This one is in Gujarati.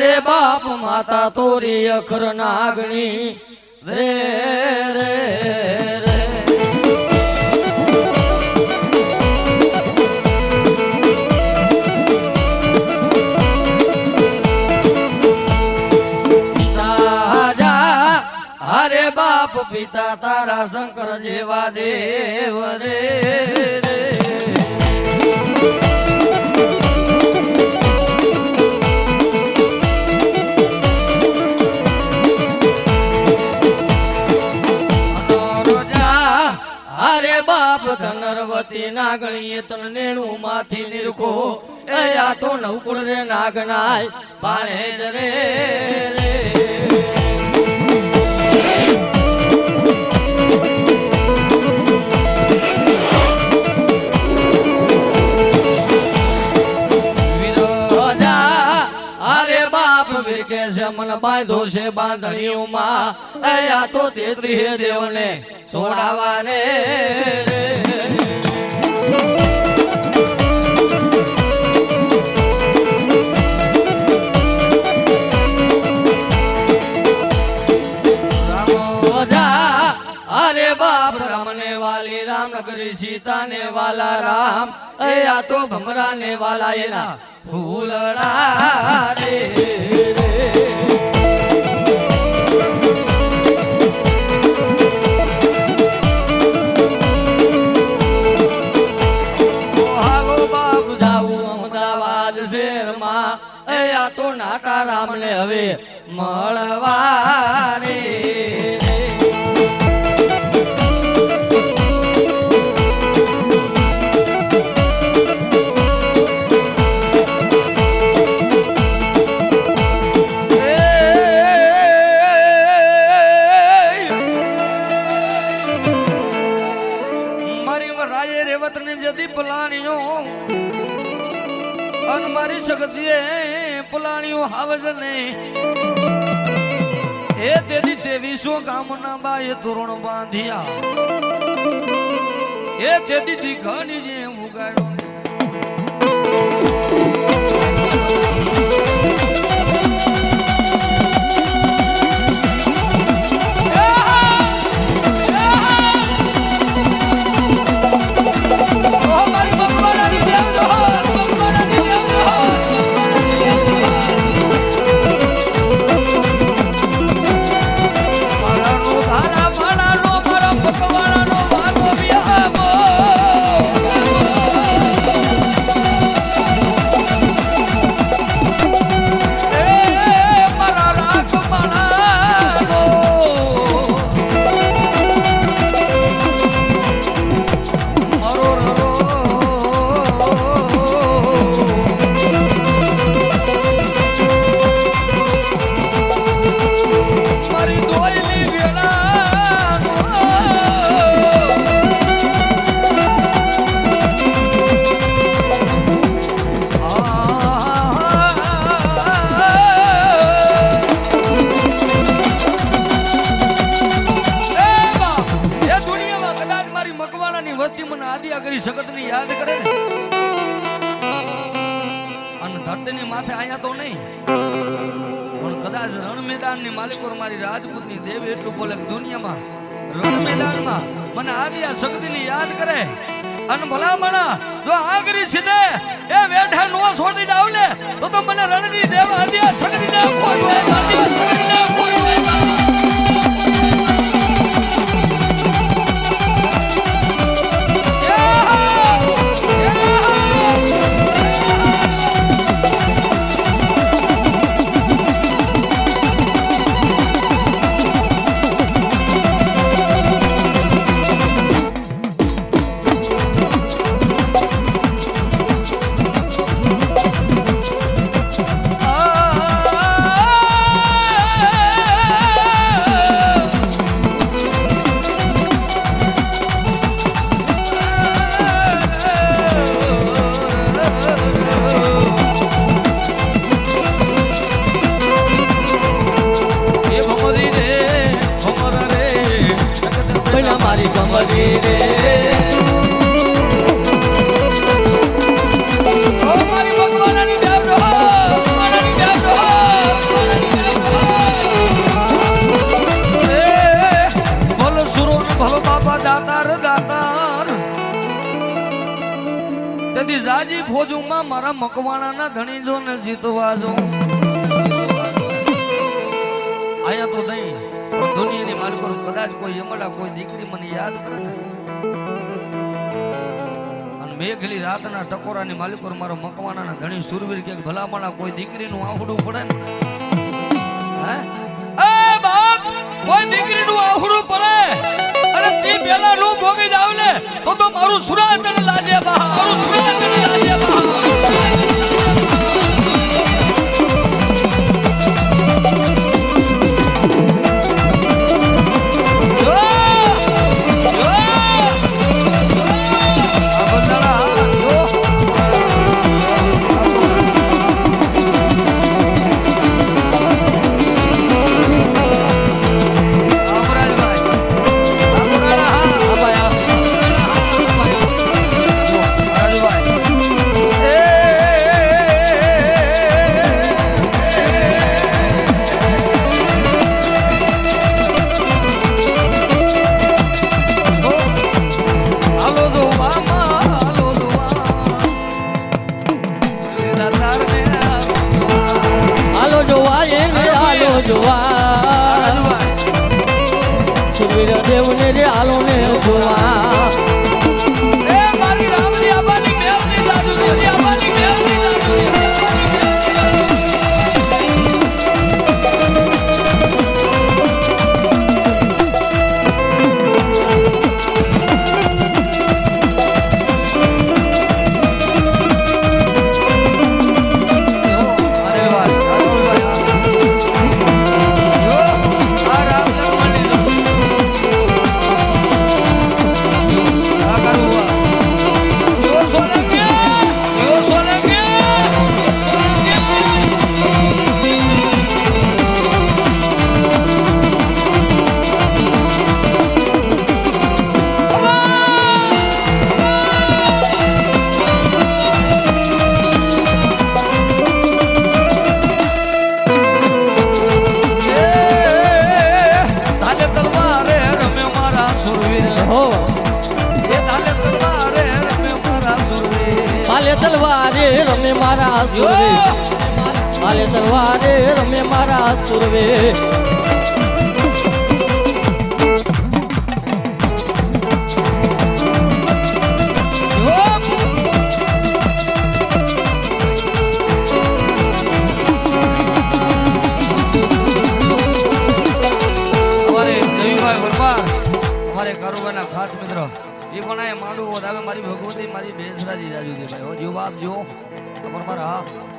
અરે બાપ માતા તોરી અખર નાગણી રે રે રે અરે બાપ પિતા તારા શંકર જેવા દેવ રે રે ધનરવતી નાગણીએ તન નેણું માંથી નિરખો એ આ તો નવકુળ રે નાગનાય બાળે જ રે રે અરે બાપ વિરકે છે મન બાંધો છે બાંધણીઓમાં એ આ તો તેત્રી દેવને છોડાવા રે अरे बाप रमने वाली राम नगरी सीता ने वाला राम अया तो भमराने वाला ये ना फूलड़ा रे अया तो नाटा राम ने हवे मळवारे मारी सकती पुलाणियों हावज ने हे तेरी तेवीसो कामना बाय तोरण बांधिया हे तेरी दिखानी जे उगाड़ो जगत ने याद करे धरती माथे आया तो नहीं कदाच रण मैदान ने मालिक और मारी राजपूत नी देव एटलू बोले दुनिया में रण मैदान में मन आदि शक्ति ने याद करे अन भला मना जो आगरी सीधे ए वेठा नो छोड़ी जावले तो मने रण नी देव आदि शक्ति ने कोई आदि शक्ति ने कोई એવી જાજી ફોજુમાં મારા મકવાણાના ધણી જો ને જીતવા જો આયા તો નહીં દુનિયાની માલિકો કદાચ કોઈ યમડા કોઈ દીકરી મને યાદ કરે ને અને મેઘલી રાતના ટકોરાની માલિકો મારો મકવાણાના ધણી સુરવીર કે ભલામણા કોઈ દીકરીનું આહુડું પડે ને હે એ બાપ કોઈ દીકરીનું આહુડું પડે અને તે પેલા નો ભોગી જાવ ને તો મારું સુરાત તને લાજે બા મારું સુરાત તને લાજે બા દેવ ને રે હાલો ને જોવા એ મારી રામની આબાની મેલની લાડુની આબાની મેલની લાડુની તલવારે રમે મારા સુરવે માલે તલવારે રમે મારા સુરવે અમારે કારુબાના ખાસ મિત્ર એ પણ આ માંડવું વધારે મારી ભગવતી મારી બેસરાજી રાજુ દે ભાઈ જો બાપ જો ખબર મારા